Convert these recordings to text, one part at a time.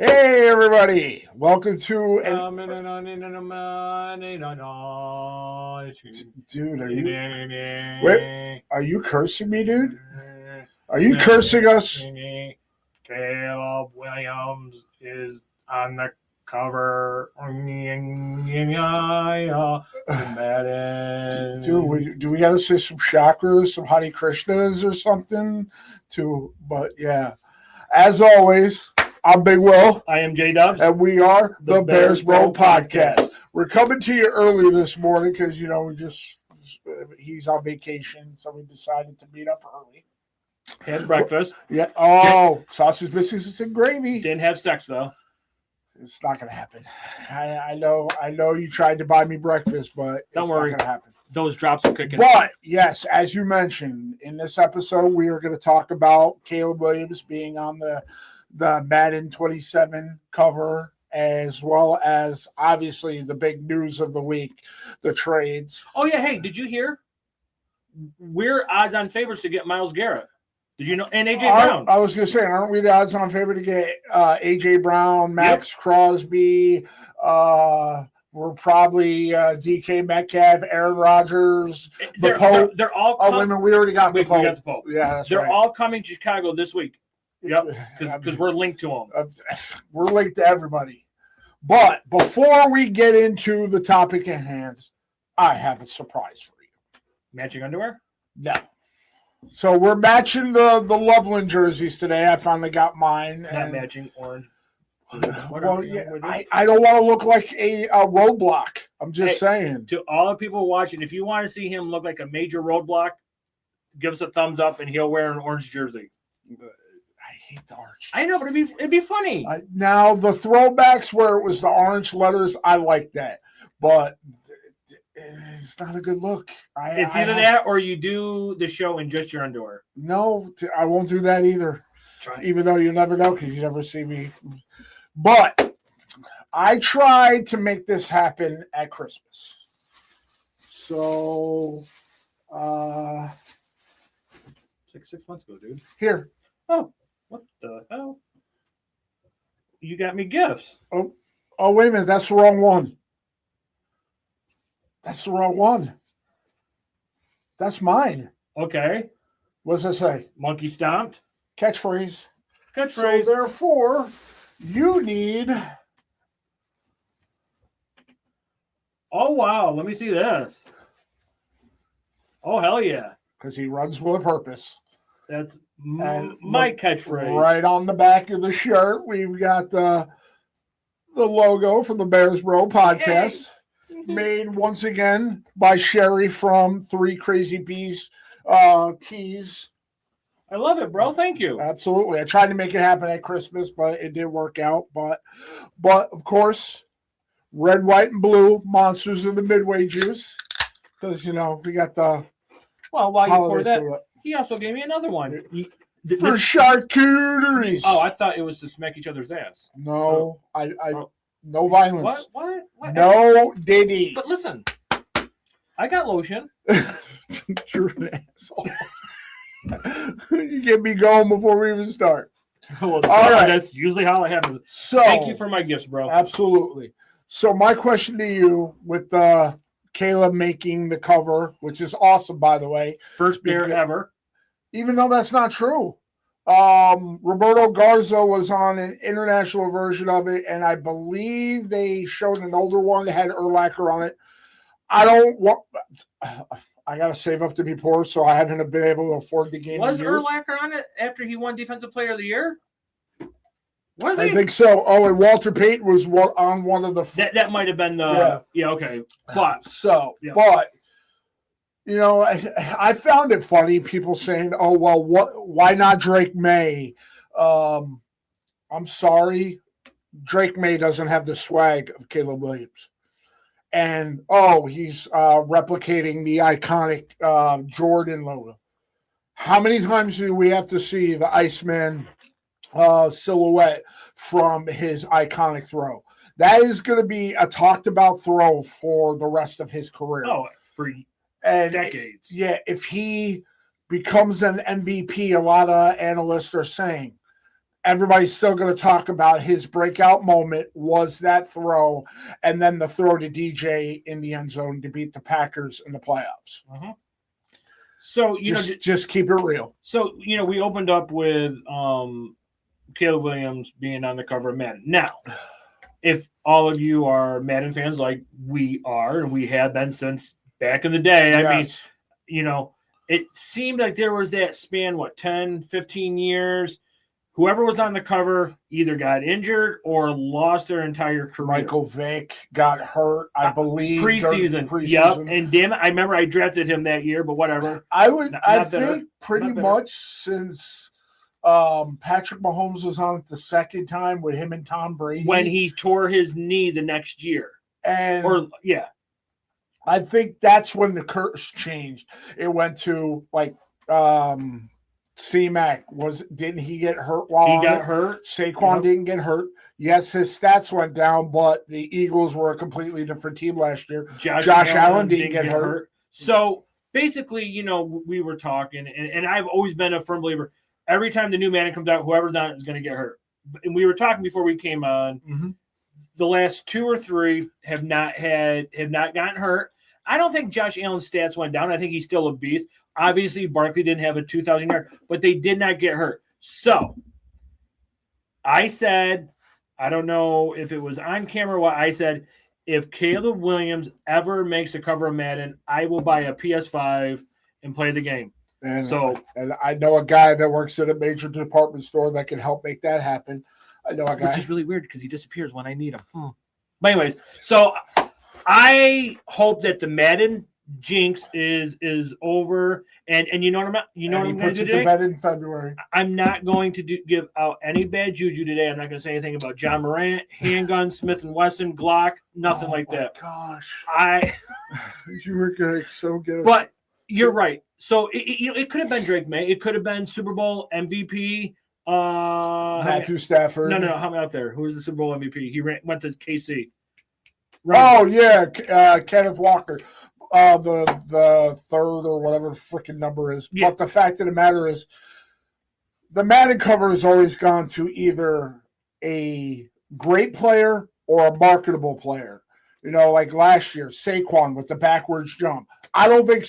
Hey everybody! Welcome to dude. Are you cursing me, dude? Are you cursing us? Caleb Williams is on the cover. Dude, do we got to say some chakras, some Hare Krishnas or something? But yeah, as always, I'm Big Will. I am J Dubs. And we are the Bears Bro Podcast. We're coming to you early this morning because, he's on vacation, so we decided to meet up early. Had breakfast. Yeah. Oh, sausage, biscuits, and gravy. Didn't have sex, though. It's not going to happen. I know you tried to buy me breakfast, but don't worry. Not going to happen. Those drops are cooking. But, yes, as you mentioned, in this episode, we are going to talk about Caleb Williams being on the Madden 27 cover, as well as, obviously, the big news of the week, the trades. Oh, yeah. Hey, did you hear? We're odds-on favorites to get Myles Garrett. Did you know? And A.J. Brown. I was going to say, aren't we the odds-on favorite to get A.J. Brown, Max Crosby, we're probably DK Metcalf, Aaron Rodgers, the Pope. They're all we already got the Pope. We got the Pope. Yeah, that's they're right. all coming to Chicago this week. Yep, because we're linked to them. We're linked to everybody. But before we get into the topic at hand, I have a surprise for you. Matching underwear? No. So we're matching the Loveland jerseys today. I finally got mine. Not matching orange. Well, yeah, I don't want to look like a roadblock. I'm just saying. To all the people watching, if you want to see him look like a major roadblock, give us a thumbs up and he'll wear an orange jersey. I hate the orange. I know, but it'd be funny. Now, the throwbacks where it was the orange letters, I like that. But it's not a good look. It's either that or you do the show in just your underwear. No, I won't do that either. Even though you never know because you never see me. But I tried to make this happen at Christmas. So, 6 months ago, dude. Here. Oh, what the hell? You got me gifts. Oh, wait a minute. That's the wrong one. That's the wrong one. That's mine. Okay. What's that say? Monkey stomped. Catchphrase. So therefore, you need. Oh, wow. Let me see this. Oh, hell yeah. Because he runs with a purpose. That's my catchphrase. Right on the back of the shirt, we've got the logo from the Bears Bro Podcast. Made once again by Sherry from Three Crazy Bees Tees. I love it, bro. Thank you. Absolutely. I tried to make it happen at Christmas, but it didn't work out. But of course, red, white, and blue monsters of the Midway juice. Because, we got the. Well, while you pour that, he also gave me another one. For charcuteries. Oh, I thought it was to smack each other's ass. No, no violence. What? No Diddy. But listen, I got lotion. You're an asshole. You get me going before we even start. Well, all right. That's usually how it happens. So, thank you for my gifts, bro. Absolutely. So my question to you with Caleb making the cover, which is awesome, by the way. First bear ever. Even though that's not true. Roberto Garza was on an international version of it, and I believe they showed an older one that had Urlacher on it. I got to save up to be poor, so I haven't been able to afford the game. Was Urlacher on it after he won Defensive Player of the Year? Was he? I think so. Oh, and Walter Payton was on one of the. That might have been the. Yeah, okay. But I found it funny. People saying, "Oh, well, why not Drake May?" I'm sorry, Drake May doesn't have the swag of Caleb Williams. And, he's replicating the iconic Jordan logo. How many times do we have to see the Iceman silhouette from his iconic throw? That is going to be a talked-about throw for the rest of his career. Oh, for decades. Yeah, if he becomes an MVP, a lot of analysts are saying, everybody's still going to talk about his breakout moment was that throw, and then the throw to DJ in the end zone to beat the Packers in the playoffs. Uh-huh. So just keep it real. So we opened up with Caleb Williams being on the cover of Madden. Now, if all of you are Madden fans like we are, and we have been since back in the day, I mean, it seemed like there was that span, 10, 15 years. Whoever was on the cover either got injured or lost their entire career. Michael Vick got hurt, I believe. Preseason. Yep. And damn it, I remember I drafted him that year, but whatever. I think pretty much since Patrick Mahomes was on it the second time with him and Tom Brady. When he tore his knee the next year. I think that's when the curse changed. It went to C-Mac didn't he get hurt while he got hurt? Saquon didn't get hurt. Yes, his stats went down, but the Eagles were a completely different team last year. Josh Allen didn't get hurt. So basically, we were talking, and I've always been a firm believer. Every time the new Madden comes out, whoever's on it is going to get hurt. And we were talking before we came on. Mm-hmm. The last 2 or 3 have not gotten hurt. I don't think Josh Allen's stats went down. I think he's still a beast. Obviously, Barkley didn't have a 2,000 yard, but they did not get hurt. So I said, I don't know if it was on camera or what, I said, if Caleb Williams ever makes a cover of Madden, I will buy a PS5 and play the game. And I know a guy that works at a major department store that can help make that happen. I know a guy. Which is really weird because he disappears when I need him. But anyways, so I hope that the Madden jinx is over, and you know what I'm going to do today? Bed in February. I'm not going to give out any bad juju today. I'm not going to say anything about John Morant, handgun, Smith & Wesson, Glock, nothing like that. Gosh, you were good, so good. But you're right. So it could have been Drake May. It could have been Super Bowl MVP. Matthew Stafford. No. Help me out there. Who was the Super Bowl MVP? He went to KC. Oh yeah, Kenneth Walker. The third or whatever the freaking number is. Yeah. But the fact of the matter is, the Madden cover has always gone to either a great player or a marketable player. Like last year, Saquon with the backwards jump. I don't think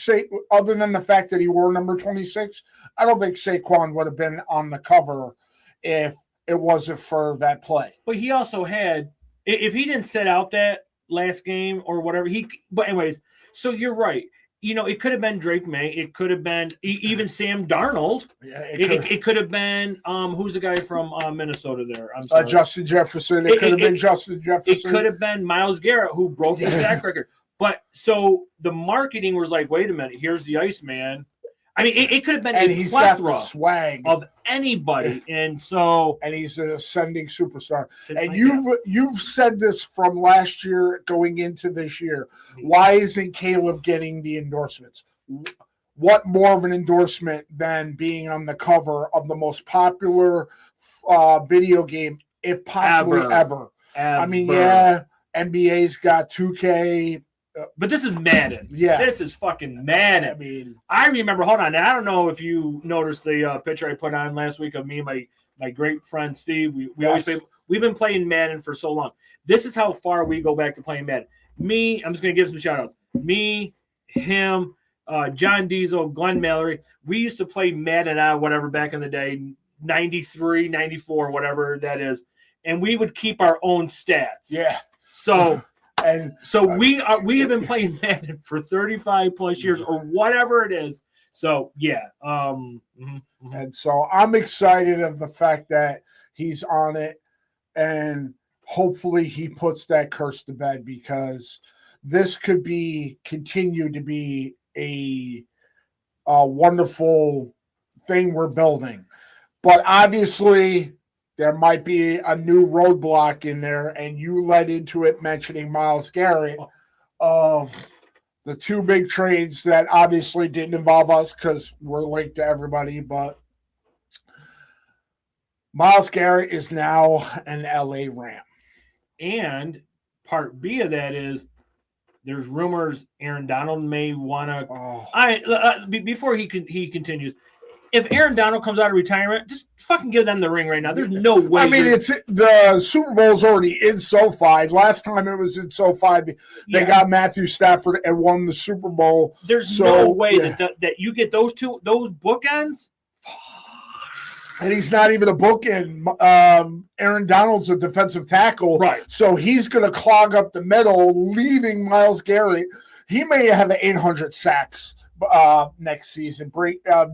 other than the fact that he wore number 26, I don't think Saquon would have been on the cover if it wasn't for that play. But he also had, if he didn't set out that last game or whatever, but anyways, so you're right. It could have been Drake May. It could have been even Sam Darnold. Yeah, it could have been who's the guy from Minnesota there? I'm sorry. Justin Jefferson. It could have been Justin Jefferson. It could have been Myles Garrett who broke the sack record. But so the marketing was like, wait a minute, here's the Iceman. I mean, it could have been a plethora swag of anybody, and he's an ascending superstar. And you've said this from last year going into this year. Why isn't Caleb getting the endorsements? What more of an endorsement than being on the cover of the most popular video game, if possibly ever? I mean, yeah, NBA's got 2K. But this is Madden. Yeah. This is fucking Madden. I mean, I remember, hold on. I don't know if you noticed the picture I put on last week of me and my great friend Steve. We've been playing Madden for so long. This is how far we go back to playing Madden. Me, I'm just going to give some shout outs. Me, him, John Diesel, Glenn Mallory. We used to play Madden whatever back in the day, 93, 94, whatever that is. And we would keep our own stats. Yeah. So... And so we have been playing Madden for 35 plus years or whatever it is. So yeah. And so I'm excited of the fact that he's on it, and hopefully he puts that curse to bed, because this could continue to be a wonderful thing we're building. But obviously there might be a new roadblock in there, and you led into it mentioning Myles Garrett of the 2 big trades that obviously didn't involve us because we're linked to everybody, but Myles Garrett is now an LA Ram. And part B of that is there's rumors Aaron Donald may want to. Before he continues, if Aaron Donald comes out of retirement, just fucking give them the ring right now. There's no way. I mean, it's the Super Bowl's already in SoFi. Last time it was in SoFi, they got Matthew Stafford and won the Super Bowl. There's no way that you get those bookends. And he's not even a bookend. Aaron Donald's a defensive tackle. Right. So he's going to clog up the middle, leaving Myles Garrett. He may have 800 sacks next season,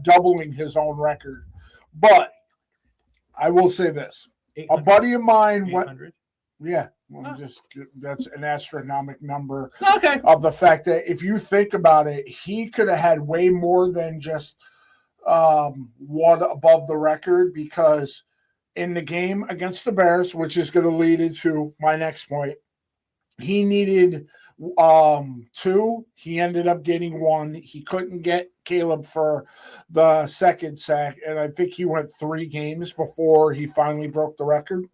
doubling his own record. But I will say this. A buddy of mine went. Yeah. Well, that's an astronomical number. Okay. Of the fact that if you think about it, he could have had way more than just one above the record, because in the game against the Bears, which is going to lead into my next point, he needed 2. He ended up getting 1. He couldn't get Caleb for the second sack, and I think he went 3 games before he finally broke the record.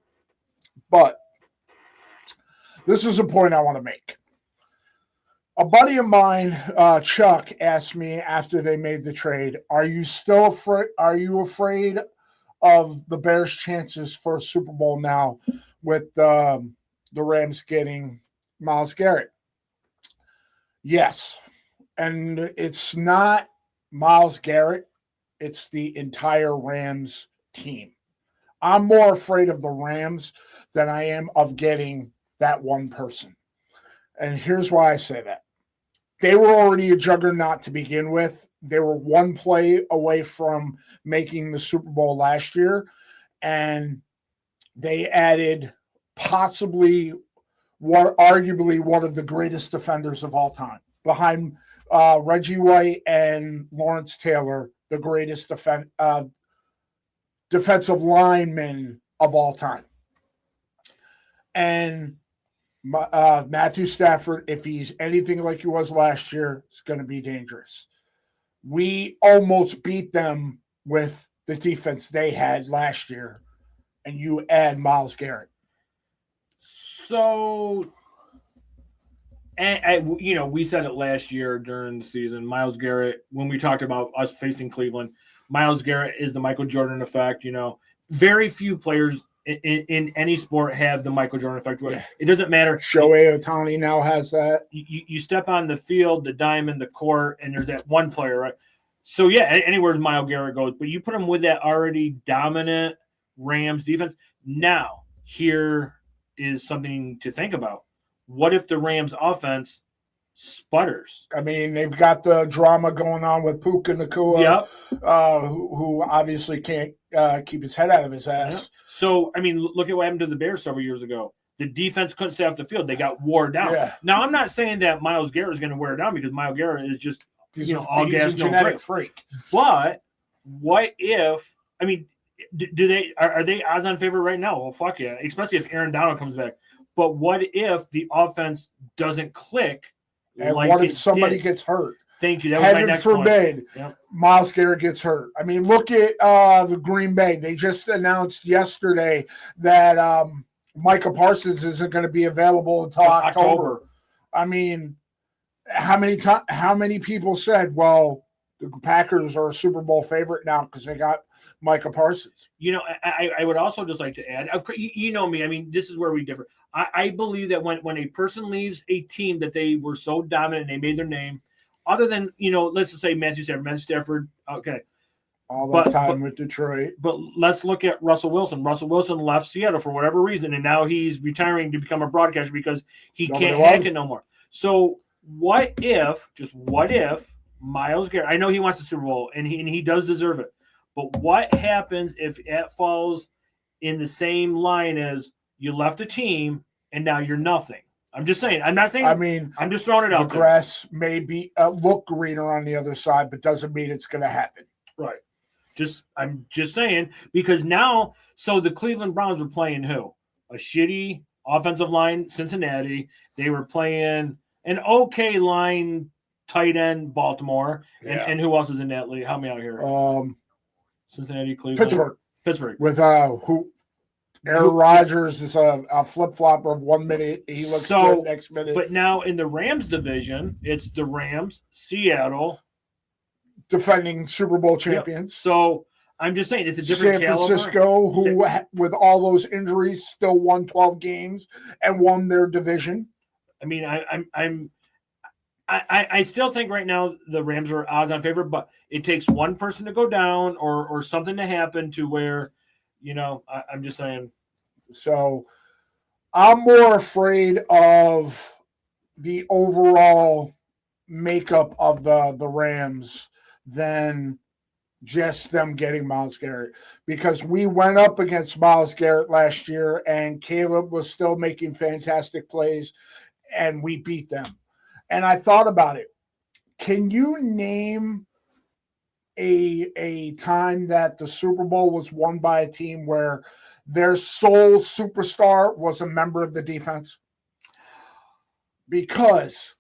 But this is a point I want to make. A buddy of mine, Chuck, asked me after they made the trade, "Are you still afraid? Are you afraid of the Bears' chances for a Super Bowl now with the Rams getting Myles Garrett?" Yes, and it's not Myles Garrett; it's the entire Rams team. I'm more afraid of the Rams than I am of getting that one person. And here's why I say that. They were already a juggernaut to begin with. They were 1 play away from making the Super Bowl last year, and they added arguably one of the greatest defenders of all time, behind Reggie White and Lawrence Taylor, the greatest defensive linemen of all time. And Matthew Stafford, if he's anything like he was last year, is going to be dangerous. We almost beat them with the defense they had last year, and you add Myles Garrett. So, we said it last year during the season. Myles Garrett, when we talked about us facing Cleveland, Myles Garrett is the Michael Jordan effect. Very few players in any sport have the Michael Jordan effect. It doesn't matter. Shohei Ohtani now has that. You step on the field, the diamond, the court, and there's that one player, right? So, anywhere Myles Garrett goes. But you put him with that already dominant Rams defense. Now, here is something to think about. What if the Rams offense sputters? I mean, they've got the drama going on with Puka Nacua, who obviously can't keep his head out of his ass. Yep. So, I mean, look at what happened to the Bears several years ago. The defense couldn't stay off the field. They got wore down. Yeah. Now, I'm not saying that Myles Garrett is going to wear down, because Myles Garrett is just all gas, a genetic freak. But what if? I mean, are they odds-on favorite right now? Well, fuck yeah, especially if Aaron Donald comes back. But what if the offense doesn't click? And what if somebody gets hurt? Thank you. That was my next point. Heaven forbid, Myles Garrett gets hurt. I mean, look at the Green Bay. They just announced yesterday that Micah Parsons isn't going to be available until October. I mean, how many people said, well, the Packers are a Super Bowl favorite now because they got Micah Parsons? I would also just like to add, of course, you know me. I mean, this is where we differ. I believe that when a person leaves a team that they were so dominant and they made their name, other than, let's just say Matthew Stafford, okay. All that time with Detroit. But let's look at Russell Wilson. Russell Wilson left Seattle for whatever reason, and now he's retiring to become a broadcaster because he can't hack it no more. So what if Myles Garrett, I know he wants the Super Bowl, and he does deserve it, but what happens if it falls in the same line as you left a team and now you're nothing? I'm just saying. I'm not saying. I mean, I'm just throwing it out there. The grass may be look greener on the other side, but doesn't mean it's going to happen. Right. I'm just saying, because now, so the Cleveland Browns were playing who? A shitty offensive line, Cincinnati. They were playing an okay line, tight end, Baltimore. And who else is in that league? Help me out here. Cincinnati, Cleveland. Pittsburgh. With who? Aaron Rodgers is a flip-flopper of 1 minute. He looks good next minute. But now in the Rams division, it's the Rams, Seattle, defending Super Bowl champions. Yep. So I'm just saying it's a different San Francisco, who with all those injuries still won 12 games and won their division. I mean, I still think right now the Rams are odds-on favorite, but it takes one person to go down or something to happen to where, I'm just saying. So I'm more afraid of the overall makeup of the Rams than just them getting Myles Garrett, because we went up against Myles Garrett last year and Caleb was still making fantastic plays and we beat them. And I thought about it. Can you name a time that the Super Bowl was won by a team where their sole superstar was a member of the defense? Because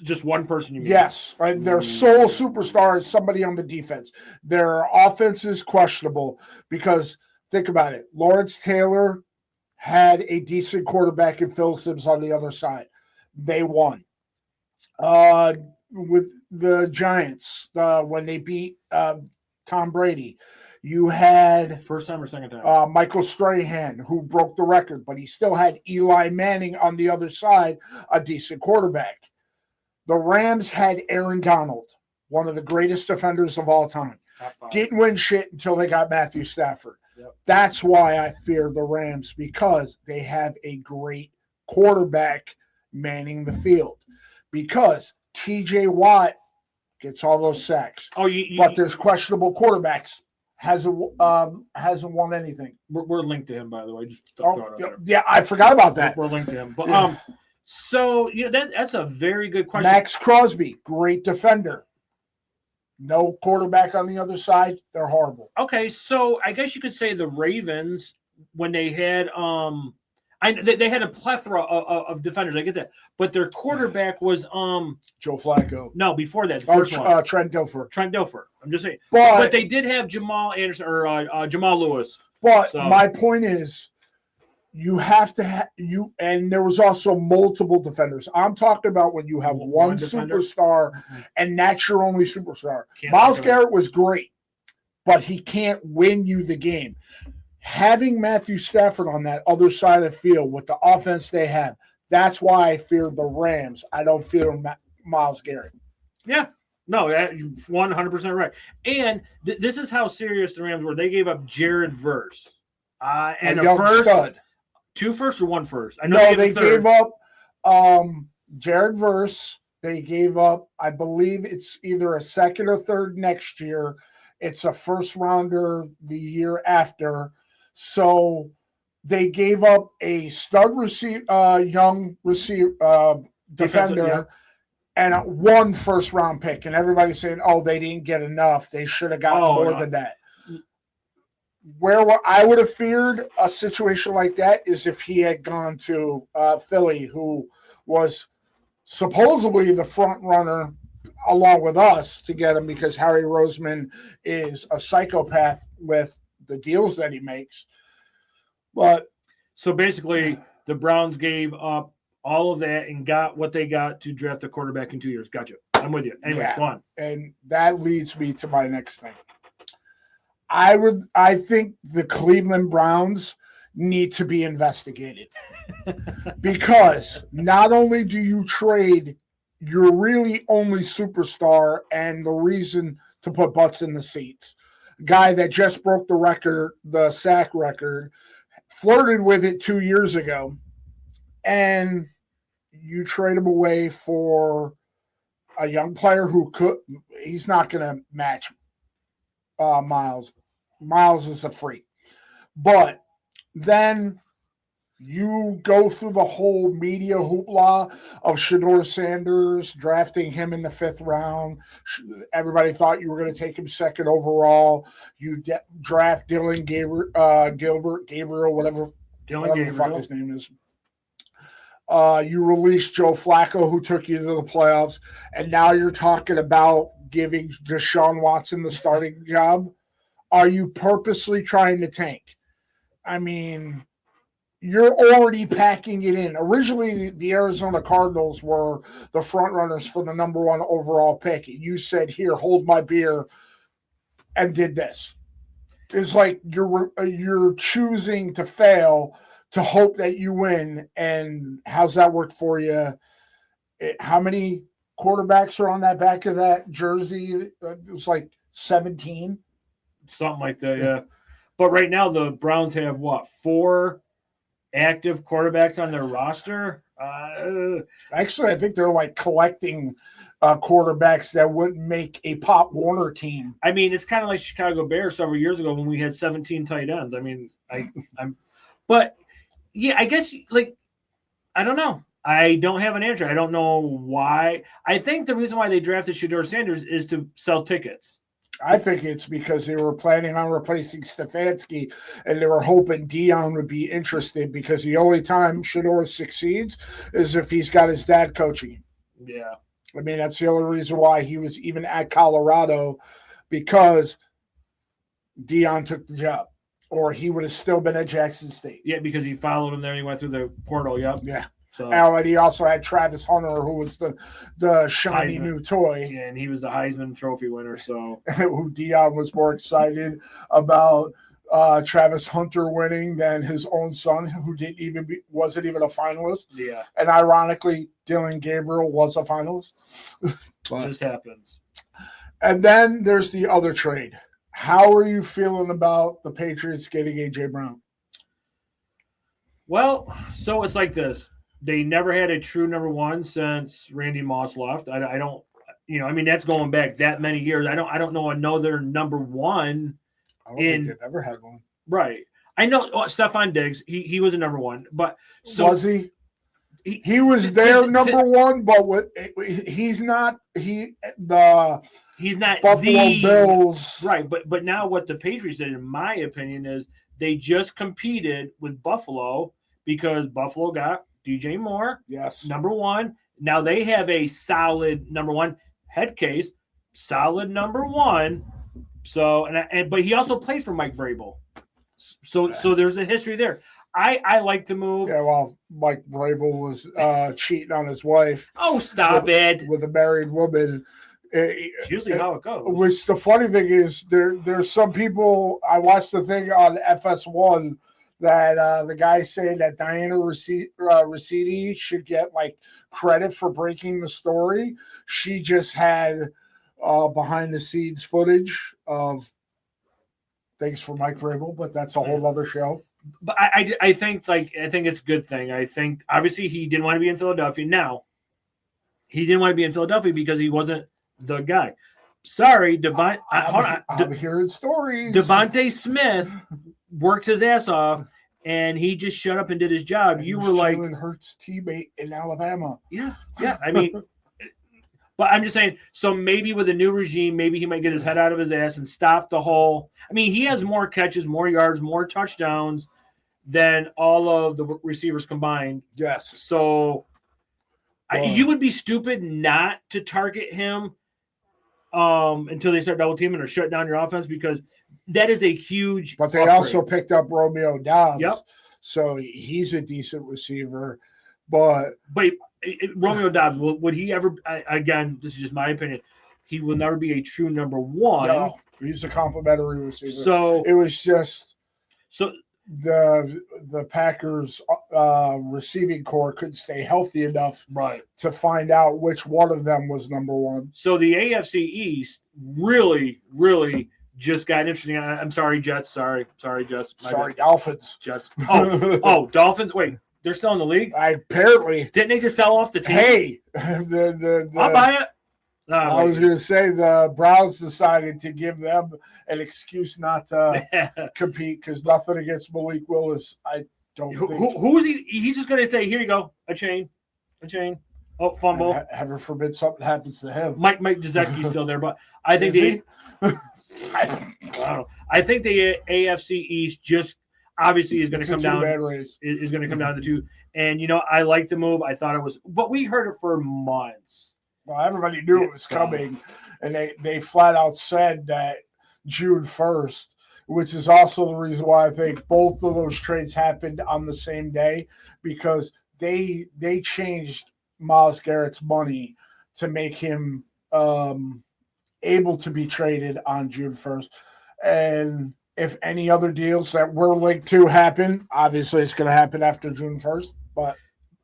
just one person, you mean? Yes, right. Their sole superstar is somebody on the defense. Their offense is questionable because think about it. Lawrence Taylor had a decent quarterback in Phil Simms on the other side. They won. With the Giants, when they beat Tom Brady, you had first time or second time Michael Strahan, who broke the record, but he still had Eli Manning on the other side, a decent quarterback. The Rams had Aaron Donald, one of the greatest defenders of all time. Didn't win shit until they got Matthew Stafford. Yep. That's why I fear the Rams, because they have a great quarterback manning the field. Because TJ Watt gets all those sacks. But there's questionable quarterbacks. Hasn't won anything. We're linked to him, by the way. Yeah, I forgot about that. We're linked to him. But so that's a very good question. Max Crosby, great defender. No quarterback on the other side. They're horrible. Okay, so I guess you could say the Ravens, when they had they had a plethora of defenders. I get that, but their quarterback was Joe Flacco. No, before that, first one. Trent Dilfer. I'm just saying, but they did have Jamal Anderson or Jamal Lewis. But my point is, you have to and there was also multiple defenders. I'm talking about when you have one superstar, and that's your only superstar. Myles Garrett was great, but he can't win you the game. Having Matthew Stafford on that other side of the field with the offense they have, that's why I fear the Rams. I don't fear Myles Garrett. Yeah. No, 100% right. And this is how serious the Rams were. They gave up Jared Verse. And a first. Stud. 2 firsts or 1 first? I know they gave up Jared Verse. They gave up, I believe it's either a second or third next year. It's a first rounder the year after. So they gave up a stud young defender and 1 first round pick. And everybody's saying, they didn't get enough. They should have gotten more than that. Where I would have feared a situation like that is if he had gone to Philly, who was supposedly the front runner along with us to get him, because Harry Roseman is a psychopath with the deals that he makes. But so basically the Browns gave up all of that and got what they got to draft a quarterback in 2 years. Gotcha. I'm with you. Anyways, go on. And that leads me to my next thing. I think the Cleveland Browns need to be investigated because not only do you trade your really only superstar and the reason to put butts in the seats, guy that just broke the record, the sack record, flirted with it 2 years ago, and you trade him away for a young player he's not going to match Myles. Myles is a freak. But then you go through the whole media hoopla of Shedeur Sanders, drafting him in the 5th round. Everybody thought you were going to take him 2nd overall. You draft Dylan Gabriel, whatever the fuck his name is. You release Joe Flacco, who took you to the playoffs, and now you're talking about giving Deshaun Watson the starting job. Are you purposely trying to tank? I mean, you're already packing it in. Originally, the Arizona Cardinals were the front runners for the number 1 overall pick. You said, "Here, hold my beer," and did this. It's like you're choosing to fail to hope that you win. And how's that work for you? How many quarterbacks are on that back of that jersey? It was like 17. Something like that, yeah. But right now, the Browns have, 4 active quarterbacks on their roster? Actually, I think they're like collecting quarterbacks that wouldn't make a Pop Warner team. I mean, it's kind of like Chicago Bears several years ago when we had 17 tight ends. I mean, but yeah, I guess, like, I don't know. I don't have an answer. I don't know why. I think the reason why they drafted Shedeur Sanders is to sell tickets. I think it's because they were planning on replacing Stefanski, and they were hoping Dion would be interested, because the only time Shedeur succeeds is if he's got his dad coaching. Yeah. I mean, that's the only reason why he was even at Colorado, because Dion took the job, or he would have still been at Jackson State. Yeah, because he followed him there. He went through the portal. Yep. Yeah. So, and he also had Travis Hunter, who was the shiny Heisman. new toy. Yeah, and he was the Heisman Trophy winner. So who Dion was more excited about Travis Hunter winning than his own son, who wasn't even a finalist. Yeah. And ironically, Dylan Gabriel was a finalist. It just happens. And then there's the other trade. How are you feeling about the Patriots getting A.J. Brown? Well, so it's like this. They never had a true number 1 since Randy Moss left. I don't, I mean, that's going back that many years. I don't know another number 1. I don't think they've ever had one. Right. I know Stephon Diggs. He was a number 1, but so was he? He was their number 1, but he's not. He's not Buffalo Bills. Right, but now what the Patriots did, in my opinion, is they just competed with Buffalo because Buffalo got DJ Moore, yes, number 1. Now they have a solid number 1 head case, solid number 1. So but he also played for Mike Vrabel, so there's a history there. I like the move. Yeah, well, Mike Vrabel was cheating on his wife. Oh, stop it! With a married woman. It's usually how it goes. Which the funny thing is, there's some people. I watched the thing on FS1 that the guy saying that Diana Ricci should get like credit for breaking the story. She just had behind the scenes footage of things for Mike Vrabel, but that's a whole other show. But I think it's a good thing. I think obviously he didn't want to be in Philadelphia. Now he didn't want to be in Philadelphia because he wasn't the guy. Sorry, I'm hearing stories. Devontae Smith worked his ass off, and he just shut up and did his job. And you were like Hurts' teammate in Alabama. Yeah. I mean, but I'm just saying. So maybe with a new regime, maybe he might get his head out of his ass and stop the whole. I mean, he has more catches, more yards, more touchdowns than all of the receivers combined. Yes. So you would be stupid not to target him until they start double teaming or shut down your offense, because that is a huge. But they also picked up Romeo Doubs. Yep. So he's a decent receiver. But Romeo Doubs, would he ever, again, this is just my opinion, he will never be a true number 1. No, he's a complimentary receiver. So it was just so the Packers receiving core couldn't stay healthy enough to find out which one of them was number 1. So the AFC East really, really just got interesting. I'm sorry, Jets. Sorry, Jets. Sorry, Dolphins. Jets. Oh, Dolphins. Wait, they're still in the league? Apparently. Didn't they just sell off the team? Hey, I'll buy it. I was going to say the Browns decided to give them an excuse not to compete, because nothing against Malik Willis. I don't think. Who's he? He's just going to say, here you go, a chain. Oh, fumble. Heaven forbid something happens to him. Mike Gesicki's still there, but I think I don't know. I think the AFC East just obviously is going to come down. Is going to come down to 2. And I like the move. I thought it was, but we heard it for months. Well, everybody knew it was coming, and they flat out said that June 1st which is also the reason why I think both of those trades happened on the same day, because they changed Myles Garrett's money to make him able to be traded on June 1st. And if any other deals that we're linked to happen, obviously it's going to happen after June 1st. But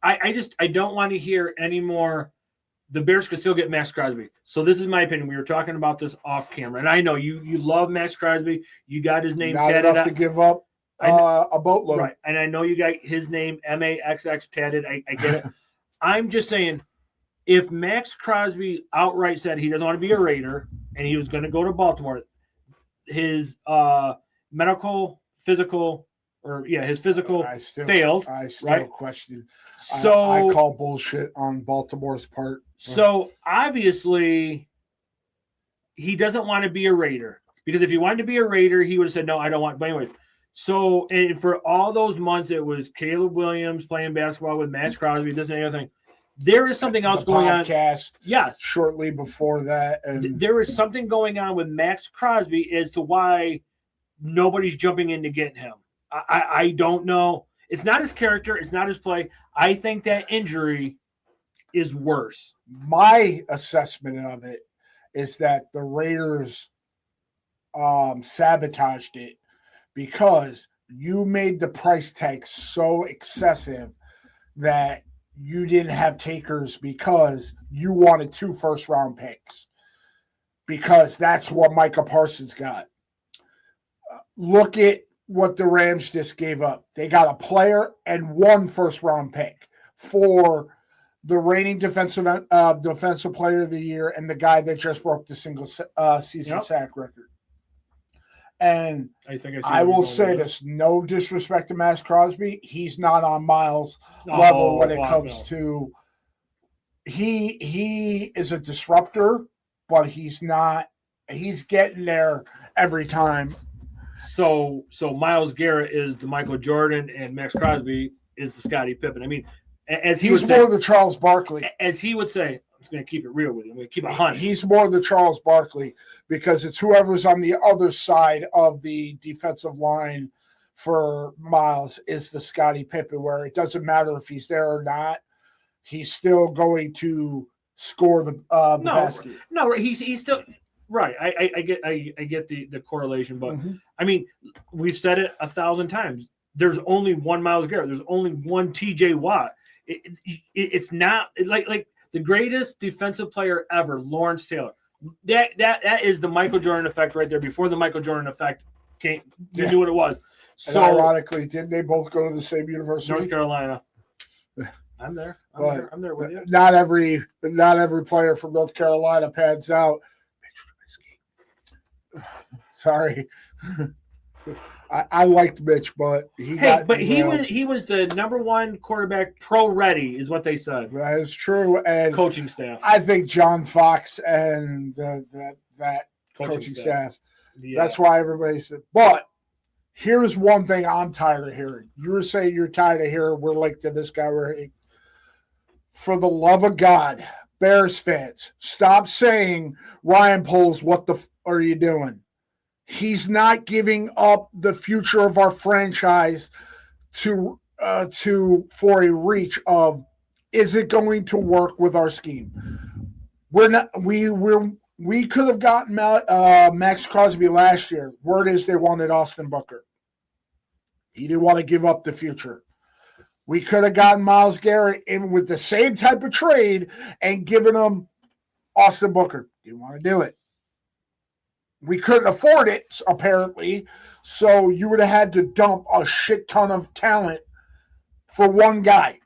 I don't want to hear any more. The Bears could still get Max Crosby. So this is my opinion. We were talking about this off camera, and I know you love Max Crosby. You got his name not tatted enough to give up a boatload, right? And I know you got his name MAXX tatted. I get it. I'm just saying, if Max Crosby outright said he doesn't want to be a Raider and he was going to go to Baltimore, his medical, physical, his physical failed. I still right? question. So I call bullshit on Baltimore's part. So obviously, he doesn't want to be a Raider, because if he wanted to be a Raider, he would have said no, I don't want. But anyway, so and for all those months, it was Caleb Williams playing basketball with Max Crosby, this and everything. There is something else going on. Yes. Shortly before that. And there is something going on with Max Crosby as to why nobody's jumping in to get him. I don't know. It's not his character. It's not his play. I think that injury is worse. My assessment of it is that the Raiders sabotaged it because you made the price tag so excessive that you didn't have takers because you wanted 2 first-round picks, because that's what Micah Parsons got. Look at what the Rams just gave up. They got a player and 1 first-round pick for the reigning defensive player of the year and the guy that just broke the single season sack record. And I will say this, no disrespect to Max Crosby, he's not on Myles' level when it comes to he is a disruptor, but he's getting there every time. So Myles Garrett is the Michael Jordan and Max Crosby is the Scottie Pippen. I mean, as he's more the Charles Barkley. As he would say, I'm going to keep it real with you. I'm going to keep it 100. He's more the Charles Barkley, because it's whoever's on the other side of the defensive line for Myles is the Scottie Pippen, where it doesn't matter if he's there or not. He's still going to score the basket. No, he's still right. I get the correlation, but I mean, we've said it 1,000 times. There's only one Myles Garrett. There's only one TJ Watt. It's not like the greatest defensive player ever, Lawrence Taylor. That is the Michael Jordan effect right there. Before the Michael Jordan effect came, you knew what it was. So and ironically, didn't they both go to the same university? North Carolina. I'm there. I'm there with you. Not every player from North Carolina pans out. Sorry. I liked Mitch, but he was the number 1 quarterback, pro ready, is what they said. That is true, and coaching staff. I think John Fox and that coaching staff. Yeah. That's why everybody said. But here's one thing I'm tired of hearing. You were saying you're tired of hearing we're linked to this guy. For the love of God, Bears fans, stop saying Ryan Poles. What the are you doing? He's not giving up the future of our franchise for a reach of, is it going to work with our scheme? We could have gotten Max Crosby last year. Word is they wanted Austin Booker. He didn't want to give up the future. We could have gotten Myles Garrett in with the same type of trade and given him Austin Booker. Didn't want to do it. We couldn't afford it, apparently, so you would have had to dump a shit ton of talent for one guy.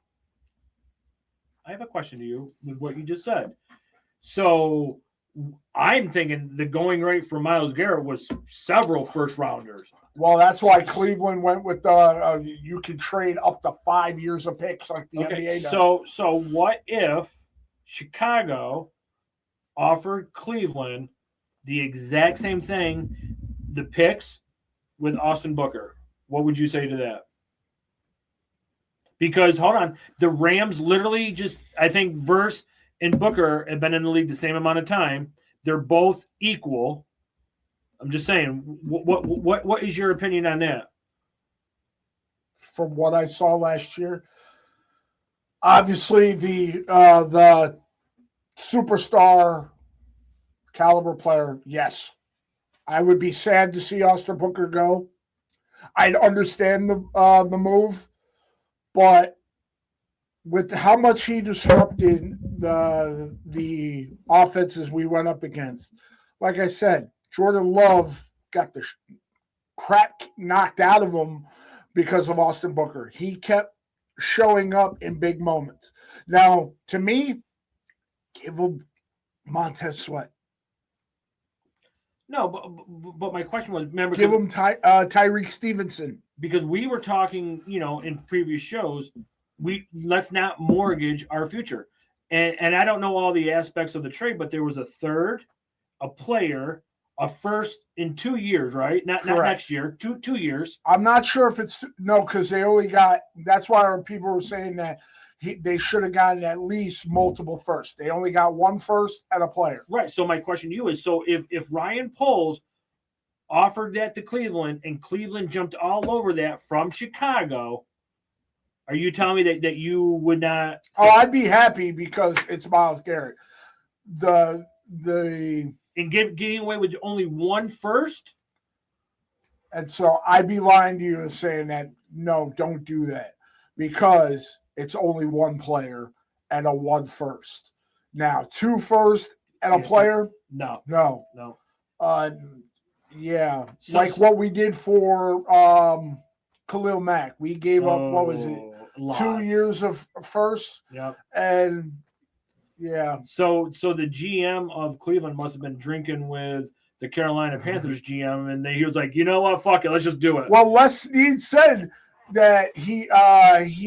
I have a question to you with what you just said. So I'm thinking the going rate for Myles Garrett was several first-rounders. Well, that's why Cleveland went with you can trade up to 5 years of picks like the NBA does. So what if Chicago offered Cleveland the exact same thing, the picks with Austin Booker? What would you say to that? Because, hold on, the Rams literally just, I think Verse and Booker have been in the league the same amount of time. They're both equal. I'm just saying. What is your opinion on that? From what I saw last year, obviously the superstar caliber player, yes. I would be sad to see Austin Booker go. I'd understand the move, but with how much he disrupted the offenses we went up against, like I said, Jordan Love got the crap knocked out of him because of Austin Booker. He kept showing up in big moments. Now, to me, give him Montez Sweat. No, but my question was, remember, give him Tyreek Stevenson, because we were talking, in previous shows, let's not mortgage our future, and I don't know all the aspects of the trade, but there was a third, a player, a first in 2 years, right? Not next year, 2 years. I'm not sure if it's no, because they only got. That's why people were saying that they should have gotten at least multiple firsts. They only got one first and a player. Right. So my question to you is: so if Ryan Poles offered that to Cleveland and Cleveland jumped all over that from Chicago, are you telling me that you would not? Oh, I'd be happy because it's Myles Garrett. And getting away with only one first? And so I'd be lying to you and saying that, no, don't do that, because it's only one player and a one first. Now, 2 first and a player? No. Yeah. Like what we did for Khalil Mack. We gave up, what was it, lots. 2 years of first? Yep. And, yeah. So the GM of Cleveland must have been drinking with the Carolina Panthers GM, and he was like, you know what, fuck it, let's just do it. Well, Les Snead said that he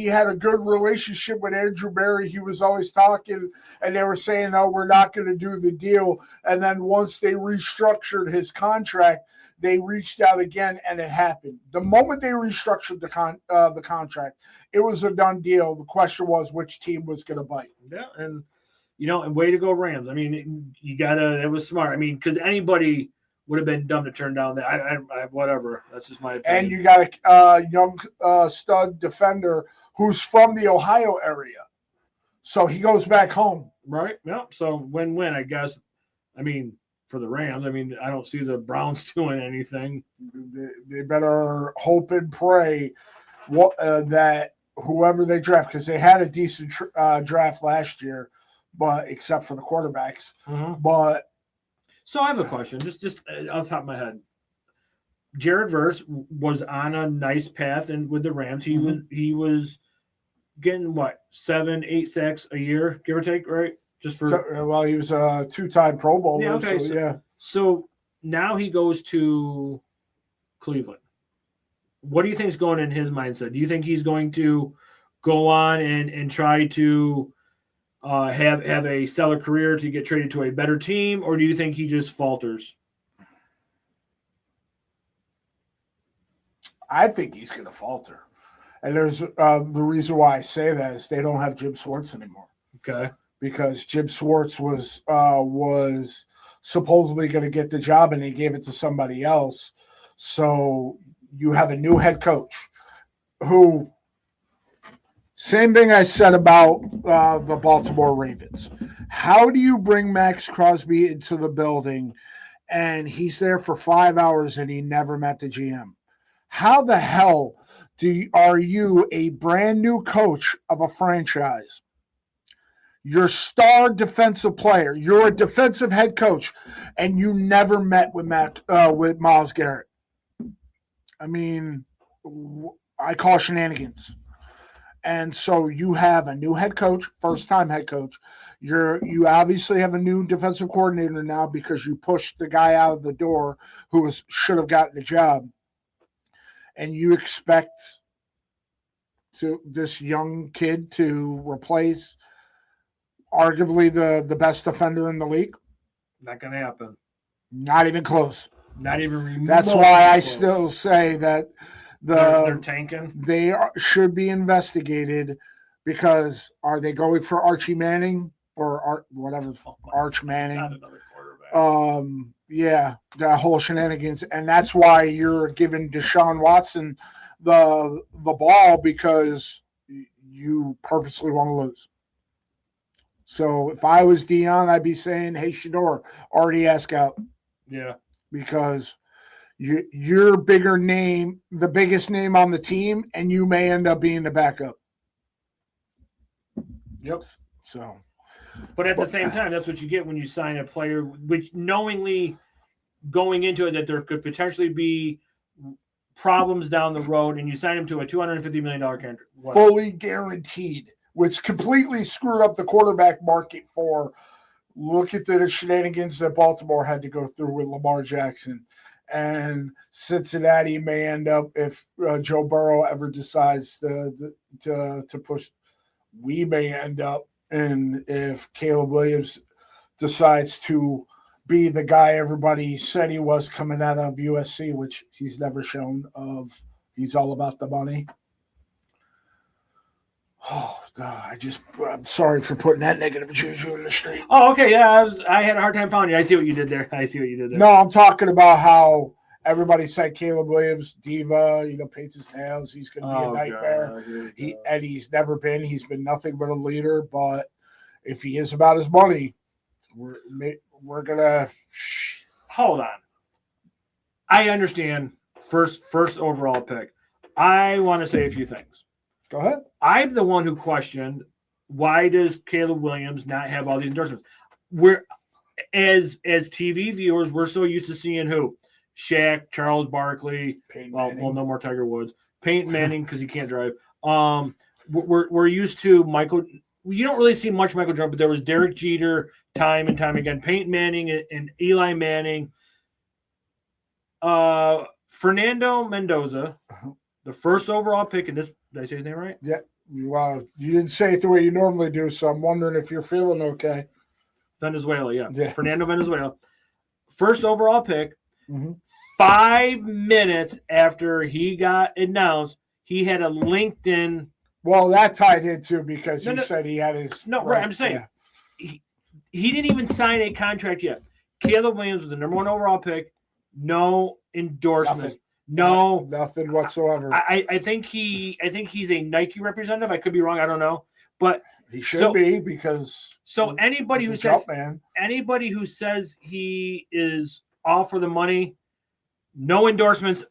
had a good relationship with Andrew Berry. He was always talking, and they were saying, "Oh, we're not going to do the deal." And then once they restructured his contract, they reached out again, and it happened. The moment they restructured the contract, it was a done deal. The question was which team was going to bite. Yeah, and and way to go, Rams. I mean, you gotta. It was smart. I mean, because anybody would have been dumb to turn down that. I whatever. That's just my opinion. And you got a young stud defender who's from the Ohio area, so he goes back home. Right. Yep. So win-win, I guess. I mean, for the Rams, I mean, I don't see the Browns doing anything. They better hope and pray that whoever they draft, because they had a decent draft last year, but except for the quarterbacks. Mm-hmm. But so I have a question, just off the top of my head. Jared Verse was on a nice path, and with the Rams, he was getting what 7-8 sacks a year, give or take, right? Just for well, he was a 2-time Pro Bowler. Yeah, okay. So now he goes to Cleveland. What do you think is going in his mindset? Do you think he's going to go on and try to have a stellar career to get traded to a better team, or do you think he just falters? I think he's going to falter. And there's the reason why I say that is they don't have Jim Schwartz anymore. Okay. Because Jim Schwartz was supposedly going to get the job, and he gave it to somebody else. So you have a new head coach who, same thing I said about the Baltimore Ravens. How do you bring Max Crosby into the building and he's there for 5 hours and he never met the GM? How the hell are you a brand new coach of a franchise? You're star defensive player. You're a defensive head coach, and you never met with Myles Garrett. I mean, I call shenanigans. And so you have a new head coach, first-time head coach. You obviously have a new defensive coordinator now because you pushed the guy out of the door who should have gotten the job. And you expect this young kid to replace arguably the best defender in the league? Not going to happen. Not even close. Not even remotely. That's why I still say that they're tanking. They should be investigated, because are they going for Archie Manning or Arch Manning? Not another quarterback. Yeah, the whole shenanigans, and that's why you're giving Deshaun Watson the ball because you purposely want to lose. So if I was Dion, I'd be saying, "Hey, Shador, already ask out." Yeah, because you're bigger name, the biggest name on the team, and you may end up being the backup. Yep. So, but at the same time, that's what you get when you sign a player, which knowingly going into it that there could potentially be problems down the road, and you sign him to a $250 million contract, fully guaranteed, which completely screwed up the quarterback market for. Look at the shenanigans that Baltimore had to go through with Lamar Jackson. And Cincinnati may end up, if Joe Burrow ever decides to push, we may end up, and if Caleb Williams decides to be the guy everybody said he was coming out of USC, which he's never shown he's all about the money. Oh, God, I'm sorry for putting that negative juju in the street. Oh, okay, yeah, I had a hard time finding you. I see what you did there. No, I'm talking about how everybody said Caleb Williams, diva, paints his nails. He's going to be a nightmare. God, he's never been. He's been nothing but a leader. But if he is about his money, we're going to hold on. I understand first overall pick. I want to say a few things. Go ahead. I'm the one who questioned why does Caleb Williams not have all these endorsements? We're as TV viewers, we're so used to seeing who? Shaq, Charles Barkley, well, no more Tiger Woods, Peyton Manning because he can't drive. We're used to Michael. You don't really see much Michael Jordan, but there was Derek Jeter time and time again, Peyton Manning and Eli Manning, Fernando Mendoza, the first overall pick in this. Did I say his name right? Yeah. Well, you didn't say it the way you normally do, so I'm wondering if you're feeling okay. Venezuela, yeah. Fernando Venezuela. First overall pick. Mm-hmm. 5 minutes after he got announced, he had a LinkedIn. Well, that tied in too because he said he had his. No, right. I'm saying he didn't even sign a contract yet. Caleb Williams was the number 1 overall pick. No endorsements. Nothing whatsoever. I think he's a Nike representative. I could be wrong. I don't know, but he should be because. So anybody who says he is all for the money, no endorsements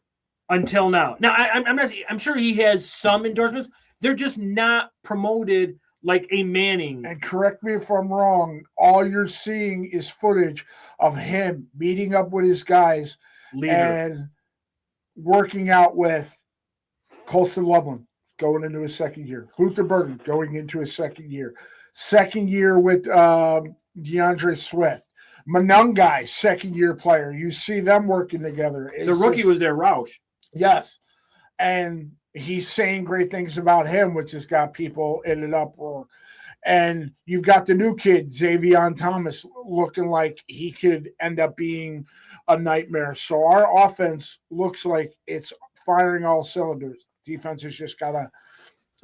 until now. Now I'm sure he has some endorsements. They're just not promoted like a Manning. And correct me if I'm wrong. All you're seeing is footage of him meeting up with his guys and working out with Colston Loveland going into his second year. Luther Burden going into his second year. Second year with DeAndre Swift. Manungai, second-year player. You see them working together. The rookie was there, Roush. Yes. And he's saying great things about him, which has got people in an uproar. And you've got the new kid, Xavier Thomas, looking like he could end up being a nightmare. So our offense looks like it's firing all cylinders. Defense has just got to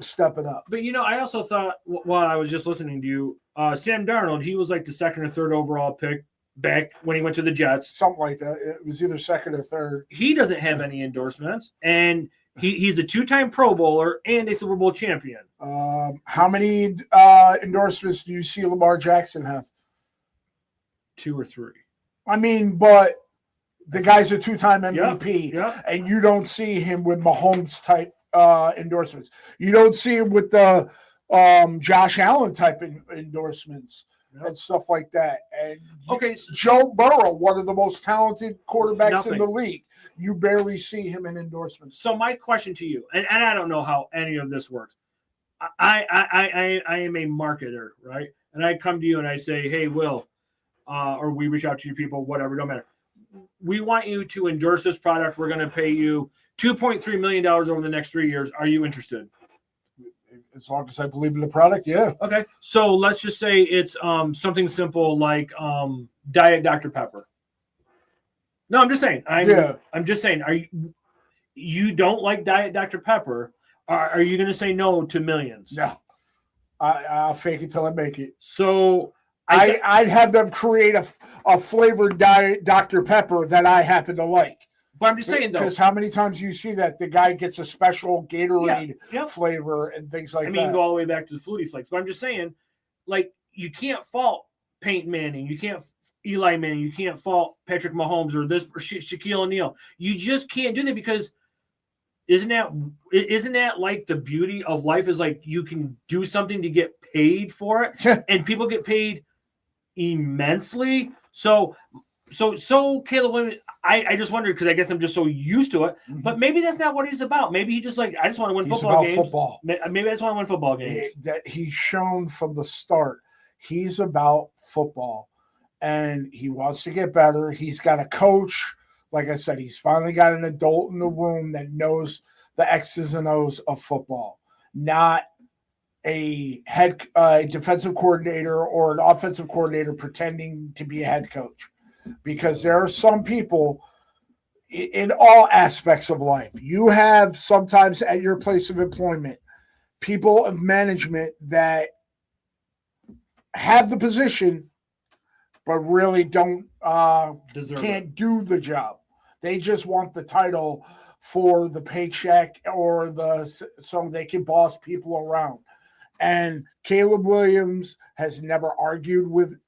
step it up. But, I also thought while I was just listening to you, Sam Darnold, he was like the second or third overall pick back when he went to the Jets. Something like that. It was either second or third. He doesn't have any endorsements, and he's a 2-time Pro Bowler and a Super Bowl champion. How many endorsements do you see Lamar Jackson have? 2 or 3. I mean, but the guy's a 2-time MVP, yep. And you don't see him with Mahomes-type endorsements. You don't see him with the Josh Allen type endorsements and stuff like that. And Joe Burrow, one of the most talented quarterbacks in the league, you barely see him in endorsements. So my question to you, and I don't know how any of this works. I am a marketer, right? And I come to you and I say, hey, Will, or we reach out to you people, whatever, don't matter. We want you to endorse this product. We're going to pay you $2.3 million over the next 3 years. Are you interested? As long as I believe in the product, yeah. Okay, so let's just say it's something simple like Diet Dr. Pepper. No, I'm just saying. I'm just saying. Are you don't like Diet Dr. Pepper? Are you going to say no to millions? No. I'll fake it till I make it. So I'd have them create a flavored Dr. Pepper that I happen to like. But I'm just saying, though. Because how many times you see that the guy gets a special Gatorade flavor and things like that. You can go all the way back to the Flutie Flakes. But I'm just saying, like, you can't fault Peyton Manning. You can't Eli Manning. You can't fault Patrick Mahomes or Shaquille O'Neal. You just can't do that because isn't that like the beauty of life is like you can do something to get paid for it and people get paid immensely. So Caleb Williams, I just wondered because I guess I'm just so used to it, but maybe that's not what he's about. Maybe he just like I just want to win football games. Football. Maybe I just want to win football games. That he's shown from the start. He's about football, and he wants to get better. He's got a coach. Like I said, he's finally got an adult in the room that knows the X's and O's of football, not a defensive coordinator or an offensive coordinator pretending to be a head coach. Because there are some people in all aspects of life. You have sometimes at your place of employment, people of management that have the position, but really can't do the job. They just want the title for the paycheck or so they can boss people around. And Caleb Williams has never argued with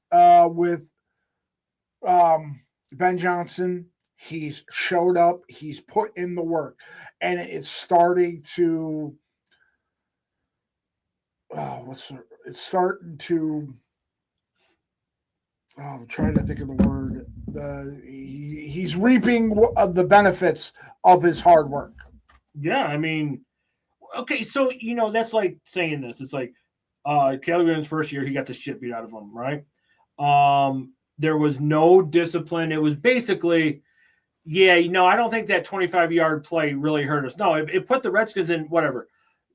Ben Johnson. He's showed up. He's put in the work, and it's starting to. It's starting to. I'm trying to think of the word. He's reaping the benefits of his hard work. Yeah, I mean, okay, so that's like saying this. It's like Caleb Williams' first year, he got the shit beat out of him, right? There was no discipline. It was basically, I don't think that 25-yard play really hurt us. No, it put the Redskins in whatever.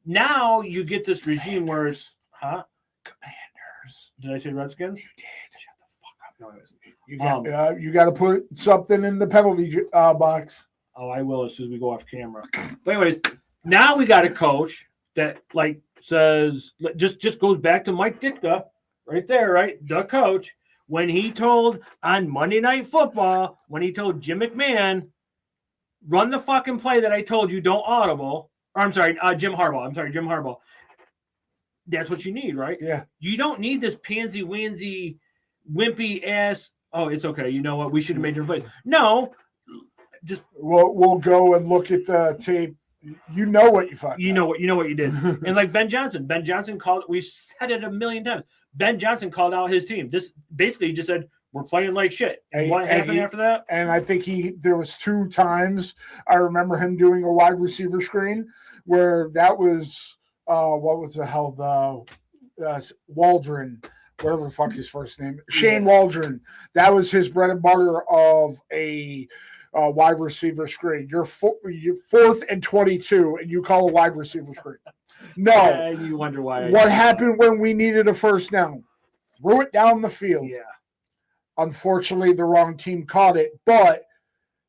Now you get this regime where it's, Commanders. Did I say Redskins? You did. Shut the fuck up. No, you got to put something in the penalty box. Oh, I will as soon as we go off camera. But anyways, now we got a coach that like says just goes back to Mike Ditka right there, right? The coach. When he told on Monday Night Football, when he told Jim McMahon, run the fucking play that I told you, don't audible. Or I'm sorry, Jim Harbaugh. That's what you need, right? Yeah. You don't need this pansy-wansy, wimpy ass. Oh, it's okay. You know what? We should have made your play. No. Just we'll go and look at the tape. You know what you fucked. You know what you did. And like Ben Johnson called. We've said it a million times. Ben Johnson called out his team. This basically he just said we're playing like shit. And what happened after that? And I think there was 2 times I remember him doing a wide receiver screen where that was what was the hell Waldron, whatever the fuck his first name, Shane Waldron. That was his bread and butter of a wide receiver screen. You're 4th and 22, and you call a wide receiver screen. No. Yeah, you wonder why. What happened when we needed a first down? Threw it down the field. Yeah. Unfortunately, the wrong team caught it, but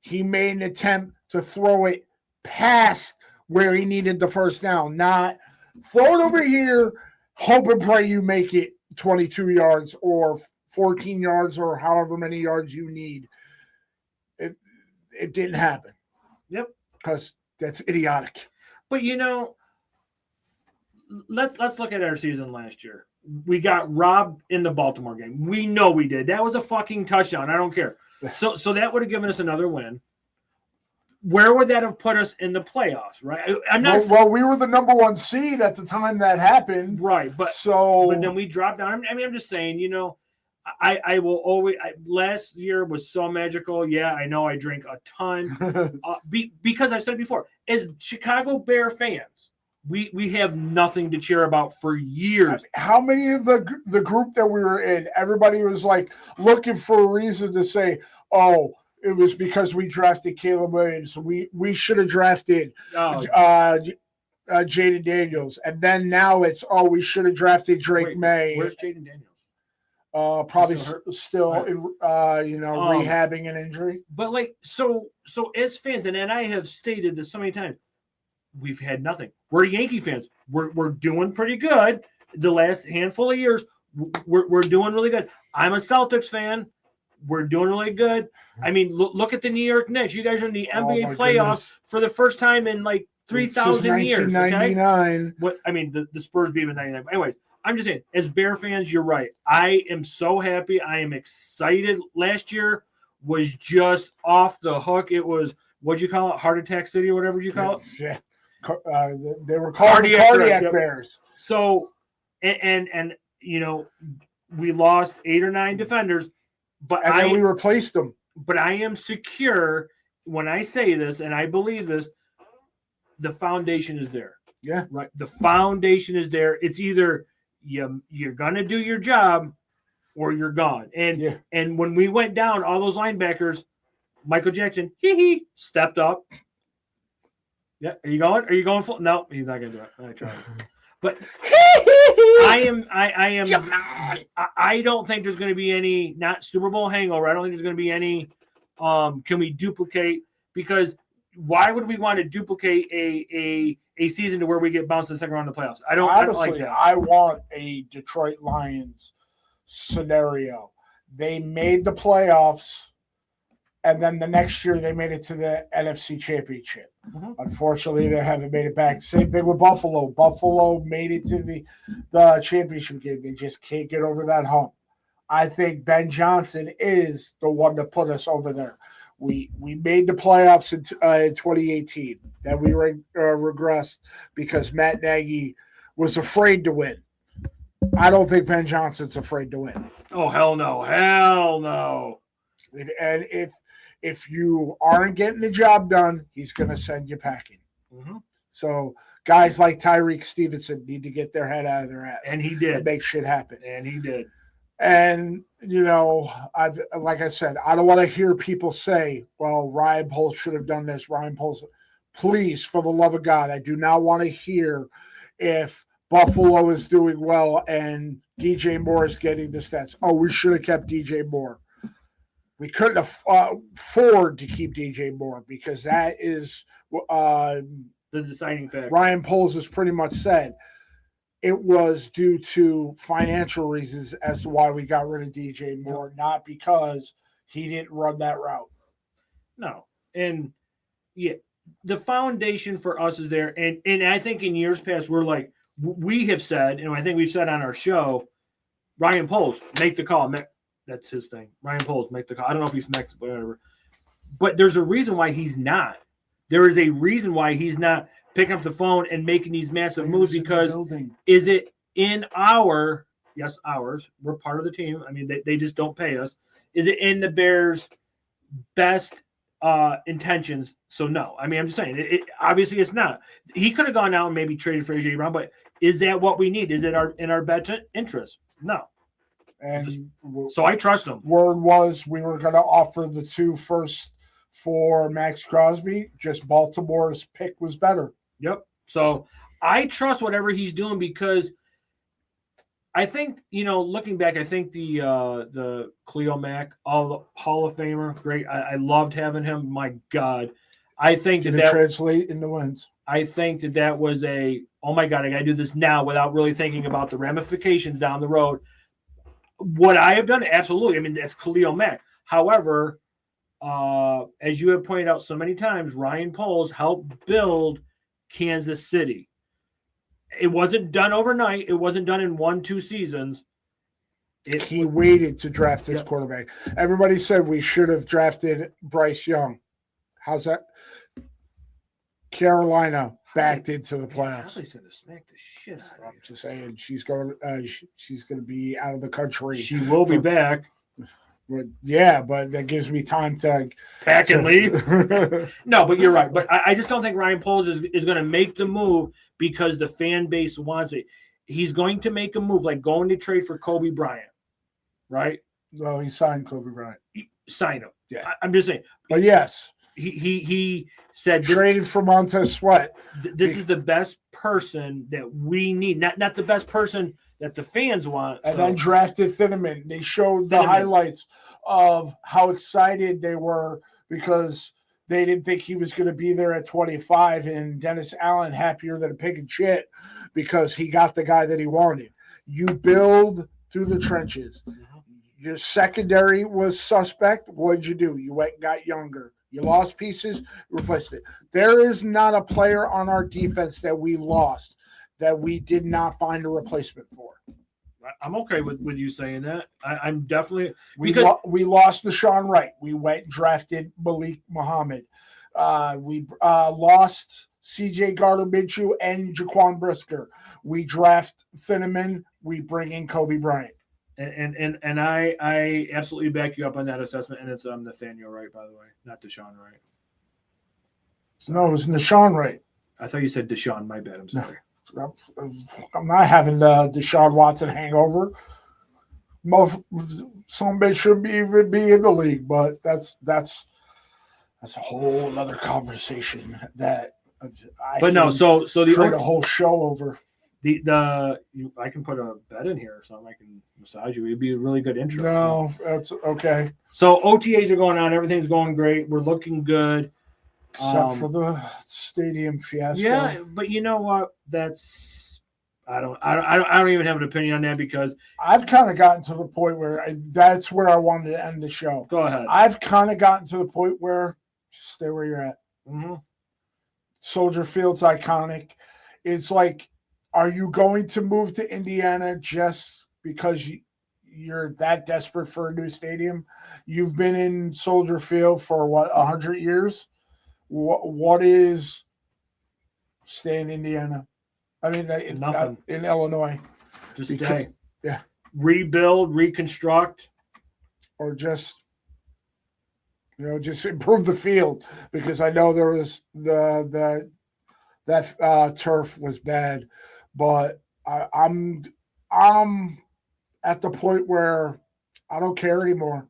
he made an attempt to throw it past where he needed the first down, not throw it over here, hope and pray you make it 22 yards or 14 yards or however many yards you need. It didn't happen. Yep. Because that's idiotic. But let's look at our season last year. We got robbed in the Baltimore game. We know we did. That was a fucking touchdown. I don't care. So that would have given us another win. Where would that have put us in the playoffs, right? I'm not well, we were the number 1 seed at the time that happened. Right, but then we dropped down. I mean, I'm just saying, I will always. Last year was so magical. Yeah, I know I drank a ton because I said before, as Chicago Bear fans, we have nothing to cheer about for years. How many of the group that we were in, everybody was like looking for a reason to say, "Oh, it was because we drafted Caleb Williams. We should have drafted Jaden Daniels." And then now it's, we should have drafted Drake May. Where's Jaden Daniels? Probably still in, rehabbing an injury. But so as fans, and I have stated this so many times, we've had nothing. We're Yankee fans. We're doing pretty good the last handful of years. We're doing really good. I'm a Celtics fan. We're doing really good. I mean, look at the New York Knicks. You guys are in the NBA playoffs for the first time in like 3,000 years. 1999. What I mean, the Spurs beat them in 99. Anyways, I'm just saying, as Bear fans, you're right. I am so happy. I am excited. Last year was just off the hook. It was, what'd you call it? Heart Attack City or whatever you call it? Yeah. They were called the Cardiac Bears. So, and you know, we lost 8 or 9 defenders, but then we replaced them. But I am secure when I say this, and I believe this, the foundation is there. Yeah. Right. The foundation is there. It's either you're gonna do your job or you're gone. And when we went down, all those linebackers, Michael Jackson, stepped up. Yeah. Are you going? Are you going full? No, he's not gonna do it. I tried. But I don't think there's going to be any, not Super Bowl hangover. I don't think there's going to be any. Can we duplicate? Because why would we want to duplicate a season to where we get bounced in the second round of the playoffs? Honestly, I don't like that. I want a Detroit Lions scenario. They made the playoffs, and then the next year they made it to the NFC Championship. Mm-hmm. Unfortunately, they haven't made it back. Same thing with Buffalo. Buffalo made it to the championship game. They just can't get over that hump. I think Ben Johnson is the one to put us over there. We made the playoffs in 2018. Then we regressed because Matt Nagy was afraid to win. I don't think Ben Johnson's afraid to win. Oh, hell no. Hell no. And if you aren't getting the job done, he's going to send you packing. Mm-hmm. So guys like Tyreek Stevenson need to get their head out of their ass. And he did. And make shit happen. And he did. And, you know, like I said, I don't want to hear people say, well, Ryan Poles should have done this. Ryan Poles, please, for the love of God, I do not want to hear if Buffalo is doing well and DJ Moore is getting the stats. Oh, we should have kept DJ Moore. We couldn't afford to keep DJ Moore because that is the deciding factor. Ryan Poles has pretty much said it was due to financial reasons as to why we got rid of DJ Moore, not because he didn't run that route. No. And, yeah, the foundation for us is there. And I think in years past, we're like, we have said, and I think we've said on our show, Ryan Poles, make the call. That's his thing. Ryan Poles, make the call. I don't know if he's Mexican, whatever. But there's a reason why he's not. There is a reason why he's not picking up the phone and making these massive moves because is it in ours, we're part of the team. I mean, they just don't pay us. Is it in the Bears' best intentions? So, no. I mean, I'm just saying, obviously it's not. He could have gone out and maybe traded for A.J. Brown, but is that what we need? Is it in our best interest? No. And so I trust him. Word was we were going to offer the 2 first for Max Crosby. Just Baltimore's pick was better. Yep. So I trust whatever he's doing because I think, you know, looking back, I think the Khalil Mack, Hall of Famer, great. I loved having him. My God. I think that translate in the wins. I think that was oh my God, I got to do this now without really thinking about the ramifications down the road. Would I have done it? Absolutely. I mean, that's Khalil Mack. However, as you have pointed out so many times, Ryan Poles helped build Kansas City. It wasn't done overnight. It wasn't done in 1-2 seasons. He waited to draft his quarterback. Everybody said we should have drafted Bryce Young. How's that? Carolina backed into the playoffs. Holly's gonna smack the shit out of you. I'm just saying she's going to be out of the country. She will be back. Yeah, but that gives me time to pack and leave. No, but you're right. But I just don't think Ryan Poles is going to make the move because the fan base wants it. He's going to make a move like going to trade for Kobe Bryant, right? Well, he signed Kobe Bryant. Sign him. Yeah, I'm just saying. But yes, he said traded for Montez Sweat. This is the best person that we need, not the best person that the fans want. And then drafted Thieneman. They showed the highlights of how excited they were because they didn't think he was going to be there at 25, and Dennis Allen happier than a pig in shit because he got the guy that he wanted. You build through the trenches. Your secondary was suspect. What'd you do? You went and got younger. You lost pieces, replaced it. There is not a player on our defense that we lost that we did not find a replacement for. I'm okay with you saying that. I'm definitely we lost Deshaun Wright. We went and drafted Malik Muhammad. We lost C.J. Gardner-Minshew and Jaquan Brisker. We draft Thieneman. We bring in Kobe Bryant. And I absolutely back you up on that assessment. And it's Nathaniel Wright, by the way, not Deshaun Wright. No, it was Deshaun Wright. I thought you said Deshaun. My bad. I'm sorry. I'm not having the Deshaun Watson hangover. Some bitch should even be in the league, but that's a whole other conversation that so create a whole show over. I can put a bet in here or something. I can massage you. It'd be a really good intro. No, that's okay. So OTAs are going on. Everything's going great. We're looking good. Except for the stadium fiasco. Yeah, but you know what? I don't even have an opinion on that because I've kind of gotten to the point where that's where I wanted to end the show. Go ahead. I've kind of gotten to the point where stay where you're at. Mm-hmm. Soldier Field's iconic. It's like, are you going to move to Indiana just because you're that desperate for a new stadium? You've been in Soldier Field for 100 years? What is stay in Indiana? I mean, nothing in Illinois. Just stay. Yeah. Rebuild, reconstruct, or just improve the field, because I know there was that turf was bad, but I'm at the point where I don't care anymore.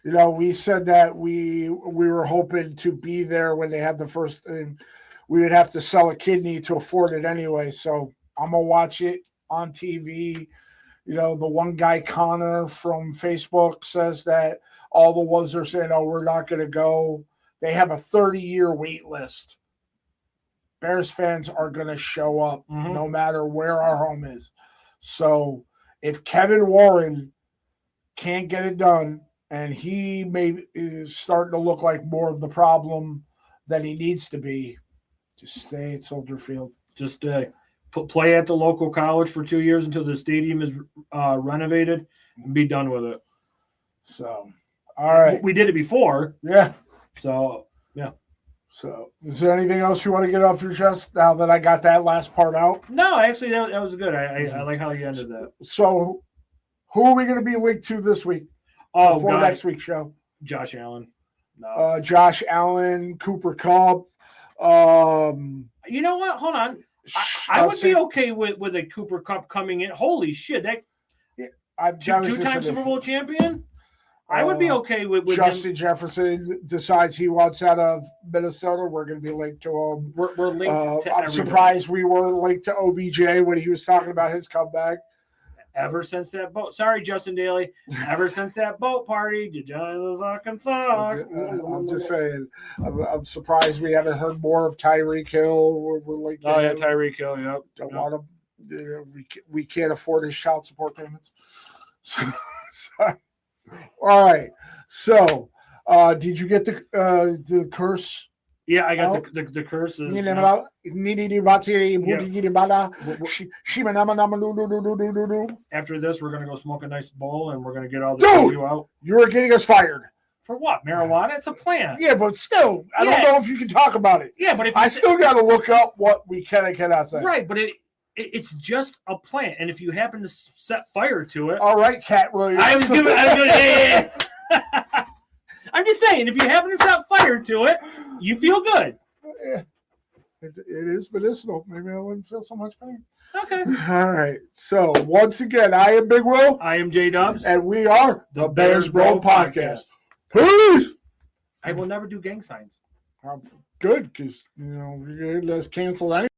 We said that we were hoping to be there when they had the first, and we would have to sell a kidney to afford it anyway. So I'm going to watch it on TV. The one guy, Connor from Facebook, says that all the ones are saying, oh, we're not going to go. They have a 30-year wait list. Bears fans are going to show up no matter where our home is. So if Kevin Warren can't get it done, and he maybe is starting to look like more of the problem than he needs to be, just stay at Soldier Field. Just play at the local college for 2 years until the stadium is renovated and be done with it. So, all right. We did it before. Yeah. So, yeah. So, is there anything else you want to get off your chest now that I got that last part out? No, actually, that was good. I like how you ended that. So, who are we going to be linked to this week? Before next week's show. Josh Allen. No. Josh Allen, Cooper Kupp. You know what? Hold on. I would be okay with a Cooper Kupp coming in. Holy shit! Two-time Super Bowl champion. I would be okay with Justin him. Jefferson decides he wants out of Minnesota. We're going to be linked to him. We're linked to I'm surprised we weren't linked to OBJ when he was talking about his comeback. Ever since that boat, sorry, Justin Daly. Ever since that boat party, you just fucking sucks. I'm just saying. I'm surprised we haven't heard more of Tyreek Hill. We're like, Tyreek Hill. Yep. Don't want him. We can't afford his child support payments. All right. So, did you get the curse? Yeah, I got the curse. After this, we're gonna go smoke a nice bowl, and we're gonna get all the review out. You're getting us fired. For what? Marijuana? It's a plant. Yeah, but still, I don't know if you can talk about it. Yeah, but if I still got to look up what we can and cannot say. Right, but it's just a plant, and if you happen to set fire to it, all right, Cat Williams. I'm just saying, if you happen to set fire to it, you feel good. Yeah, it is medicinal. Maybe I wouldn't feel so much pain. Okay. All right. So, once again, I am Big Will. I am J Dubs. And we are the Bears Bro Podcast. Peace! I will never do gang signs. Good, because, let's cancel that.